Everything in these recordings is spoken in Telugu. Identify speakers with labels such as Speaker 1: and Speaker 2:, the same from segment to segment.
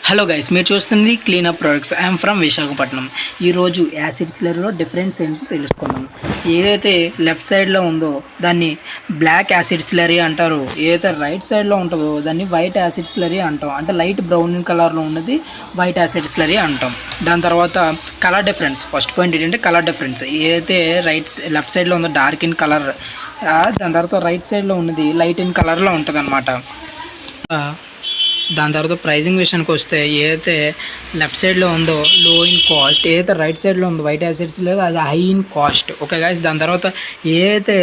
Speaker 1: హలో గైస్, మీరు చూస్తుంది cleanup products. I'm from Visakhapatnam. ఈరోజు యాసిడ్ స్లరీలో డిఫరెన్స్ ఏంటో తెలుసుకున్నాం. ఏదైతే లెఫ్ట్ సైడ్లో ఉందో దాన్ని బ్లాక్ యాసిడ్ స్లరీ అంటారు. ఏదైతే రైట్ సైడ్లో ఉంటుందో దాన్ని వైట్ యాసిడ్ స్లరీ అంటాం. అంటే లైట్ బ్రౌన్ కలర్లో ఉన్నది వైట్ యాసిడ్ స్లరీ అంటాం. దాని తర్వాత కలర్ డిఫరెన్స్. ఫస్ట్ పాయింట్ ఏంటంటే కలర్ డిఫరెన్స్. ఏదైతే లెఫ్ట్ సైడ్లో ఉందో డార్క్ ఇన్ కలర్, దాని తర్వాత రైట్ సైడ్లో ఉన్నది లైట్ ఇన్ కలర్లో ఉంటుంది అన్నమాట. దాని తర్వాత ప్రైజింగ్ విషయానికి వస్తే ఏదైతే లెఫ్ట్ సైడ్లో ఉందో లో ఇన్ కాస్ట్, ఏదైతే రైట్ సైడ్లో ఉందో వైట్ యాసిడ్స్ లేదు అది high in cost. Okay guys, దాని తర్వాత ఏదైతే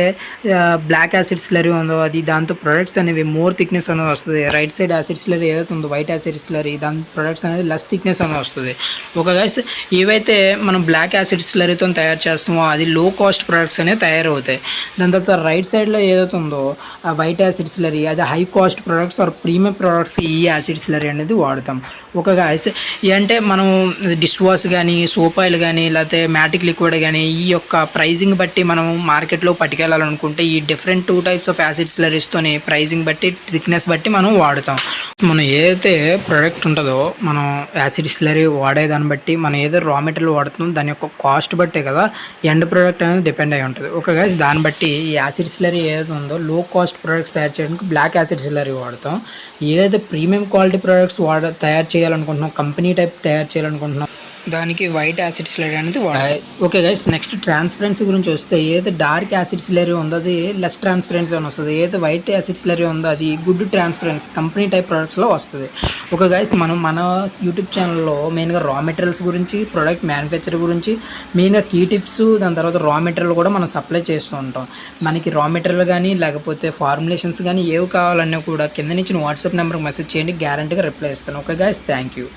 Speaker 1: బ్లాక్ యాసిడ్ స్లరీ ఉందో అది దాంతో ప్రొడక్ట్స్ అనేవి మోర్ థిక్నెస్ అనేది వస్తుంది. రైట్ సైడ్ యాసిడ్ స్లరీ ఏదైతే ఉందో వైట్ యాసిడ్ స్లరీ దాని ప్రొడక్ట్స్ అనేది లెస్ థిక్నెస్ అనేది వస్తుంది. ఓకే గైస్, ఏవైతే మనం బ్లాక్ యాసిడ్ స్లరీతో తయారు చేస్తామో అది లో కాస్ట్ ప్రొడక్ట్స్ అనేవి తయారవుతాయి. దాని తర్వాత రైట్ సైడ్లో ఏదైతే ఉందో ఆ వైట్ యాసిడ్ స్లరీ అది high cost products or premium products ఈ యాసిడ్ స్లరీ అనేది వాడతాం. ఒక గాయస్ అంటే మనం డిష్ వాష్ కానీ సోప్ ఆయిల్ కానీ లేకపోతే మ్యాటిక్ లిక్విడ్ కానీ ఈ యొక్క ప్రైజింగ్ బట్టి మనం మార్కెట్లో పట్టుకెళ్ళాలనుకుంటే ఈ డిఫరెంట్ 2 టైప్స్ ఆఫ్ యాసిడ్ స్లరీస్తోని ప్రైజింగ్ బట్టి థిక్నెస్ బట్టి మనం వాడుతాం. మనం ఏదైతే ప్రోడక్ట్ ఉంటుందో మనం యాసిడ్ స్లరీ వాడేదాన్ని బట్టి మనం ఏదో రా మెటీరియల్ వాడుతున్నాం దాని యొక్క కాస్ట్ బట్టే కదా ఎండ్ ప్రోడక్ట్ అనేది డిపెండ్ అయి ఉంటుంది. ఒక గైస్ దాన్ని బట్టి ఈ యాసిడ్ స్లరీ ఏదైతే ఉందో లో కాస్ట్ ప్రొడక్ట్స్ తయారు చేయడానికి బ్లాక్ యాసిడ్ స్లరీ వాడతాం. ఏదైతే ప్రీమియం క్వాలిటీ ప్రొడక్ట్స్ తయారు చేయాలనుకుంటున్నాం, కంపెనీ టైప్ తయారు చేయాలనుకుంటున్నాం, దానికి వైట్ యాసిడ్ స్లరీ అనేది వాడాలి. ఓకే గైస్, నెక్స్ట్ ట్రాన్స్పరెన్సీ గురించి వస్తే ఏదైతే డార్క్ యాసిడ్ స్లరీ ఉందో అది లెస్ ట్రాన్స్పరెన్సీ అని వస్తుంది. ఏదైతే వైట్ యాసిడ్ స్లరీ ఉందో అది గుడ్ ట్రాన్స్పరెన్సీ కంపెనీ టైప్ ప్రొడక్ట్స్లో వస్తుంది. ఓకే గైస్, మనం మన యూట్యూబ్ ఛానల్లో మెయిన్గా రా మెటీరియల్స్ గురించి, ప్రొడక్ట్ మ్యానుఫ్యాక్చర్ గురించి, మెయిన్గా కీ టిప్స్, దాని తర్వాత రా మెటీరియల్ కూడా మనం సప్లై చేస్తూ ఉంటాం. మనకి రా మెటీరియల్ కానీ లేకపోతే ఫార్ములేషన్స్ కానీ ఏవి కావాలన్నా కూడా కింద నుంచి వాట్సాప్ నెంబర్కి మెసేజ్ చేయండి, గ్యారంటీగా రిప్లై ఇస్తాను. Okay guys, thank you.